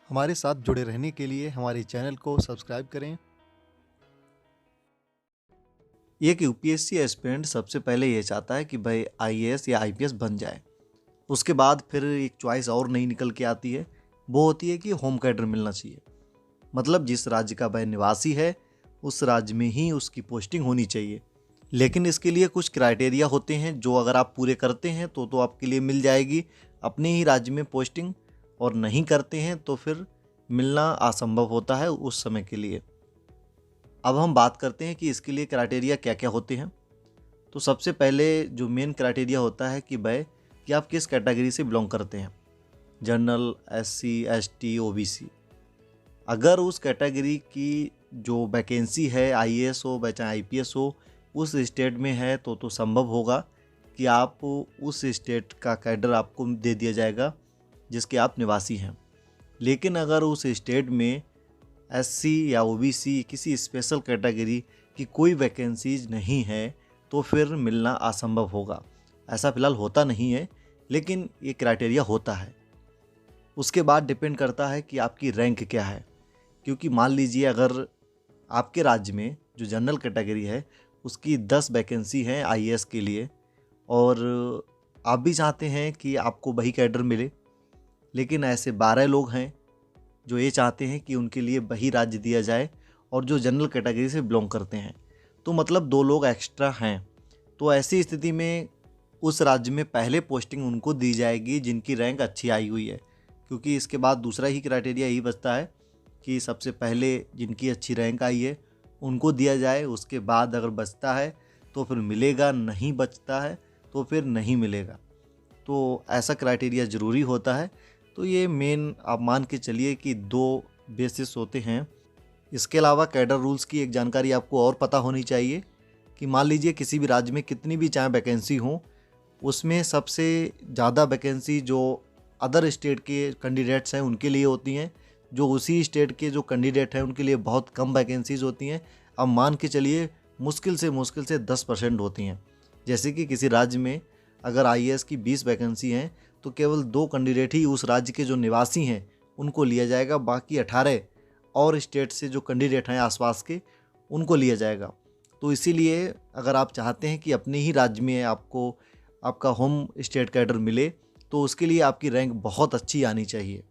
हमारे साथ जुड़े रहने के लिए हमारे चैनल को सब्सक्राइब करें। एक यूपीएससी एस्पिरेंट सबसे पहले ये चाहता है कि भाई आईएएस या आईपीएस बन जाए। उसके बाद फिर एक चॉइस और नई निकल के आती है, वो होती है कि होम कैडर मिलना चाहिए। मतलब जिस राज्य का वह निवासी है उस राज्य में ही उसकी पोस्टिंग होनी चाहिए। लेकिन इसके लिए कुछ क्राइटेरिया होते हैं जो अगर आप पूरे करते हैं तो आपके लिए मिल जाएगी अपने ही राज्य में पोस्टिंग, और नहीं करते हैं तो फिर मिलना असंभव होता है उस समय के लिए। अब हम बात करते हैं कि इसके लिए क्राइटेरिया क्या क्या होते हैं। तो सबसे पहले जो मेन क्राइटेरिया होता है कि भाई कि आप किस कैटेगरी से बिलोंग करते हैं, जनरल, एससी, एसटी, ओबीसी। अगर उस कैटेगरी की जो वैकेंसी है आईएएस हो चाहे आईपीएस हो उस स्टेट में है तो संभव होगा कि आप उस स्टेट का कैडर आपको दे दिया जाएगा जिसके आप निवासी हैं। लेकिन अगर उस स्टेट में एससी या ओबीसी किसी स्पेशल कैटेगरी की कोई वैकेंसीज नहीं है तो फिर मिलना असंभव होगा। ऐसा फ़िलहाल होता नहीं है, लेकिन ये क्राइटेरिया होता है। उसके बाद डिपेंड करता है कि आपकी रैंक क्या है, क्योंकि मान लीजिए अगर आपके राज्य में जो जनरल कैटेगरी है उसकी 10 वैकेंसी हैं आईएएस के लिए, और आप भी चाहते हैं कि आपको वही कैडर मिले, लेकिन ऐसे 12 लोग हैं जो ये चाहते हैं कि उनके लिए वही राज्य दिया जाए और जो जनरल कैटेगरी से बिलोंग करते हैं, तो मतलब 2 लोग एक्स्ट्रा हैं। तो ऐसी स्थिति में उस राज्य में पहले पोस्टिंग उनको दी जाएगी जिनकी रैंक अच्छी आई हुई है, क्योंकि इसके बाद दूसरा ही क्राइटेरिया यही बचता है कि सबसे पहले जिनकी अच्छी रैंक आई है उनको दिया जाए। उसके बाद अगर बचता है तो फिर मिलेगा, नहीं बचता है तो फिर नहीं मिलेगा। तो ऐसा क्राइटेरिया ज़रूरी होता है। तो ये मेन आप मान के चलिए कि 2 बेसिस होते हैं। इसके अलावा कैडर रूल्स की एक जानकारी आपको और पता होनी चाहिए कि मान लीजिए किसी भी राज्य में कितनी भी चाहे वैकेंसी हो, उसमें सबसे ज़्यादा वैकेंसी जो अदर स्टेट के कैंडिडेट्स हैं उनके लिए होती हैं, जो उसी स्टेट के जो कैंडिडेट हैं उनके लिए बहुत कम वैकेंसीज होती हैं। अब मान के चलिए मुश्किल से 10% होती हैं। जैसे कि किसी राज्य में अगर आईएएस की 20 वैकेंसी हैं तो केवल 2 कैंडिडेट ही उस राज्य के जो निवासी हैं उनको लिया जाएगा, बाकी 18 और स्टेट से जो कैंडिडेट हैं आसपास के उनको लिया जाएगा। तो इसीलिए अगर आप चाहते हैं कि अपने ही राज्य में आपको आपका होम स्टेट कैडर मिले तो उसके लिए आपकी रैंक बहुत अच्छी आनी चाहिए।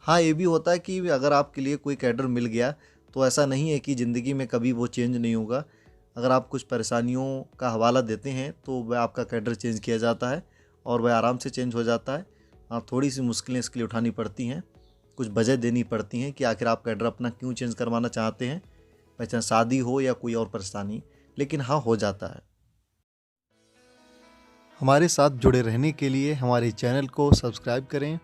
हाँ, ये भी होता है कि अगर आपके लिए कोई कैडर मिल गया तो ऐसा नहीं है कि ज़िंदगी में कभी वो चेंज नहीं होगा। अगर आप कुछ परेशानियों का हवाला देते हैं तो वह आपका कैडर चेंज किया जाता है और वह आराम से चेंज हो जाता है। हाँ, थोड़ी सी मुश्किलें इसके लिए उठानी पड़ती हैं, कुछ वजह देनी पड़ती हैं कि आखिर आप कैडर अपना क्यों चेंज करवाना चाहते हैं, चाहे शादी हो या कोई और परेशानी, लेकिन हाँ हो जाता है। हमारे साथ जुड़े रहने के लिए हमारे चैनल को सब्सक्राइब करें।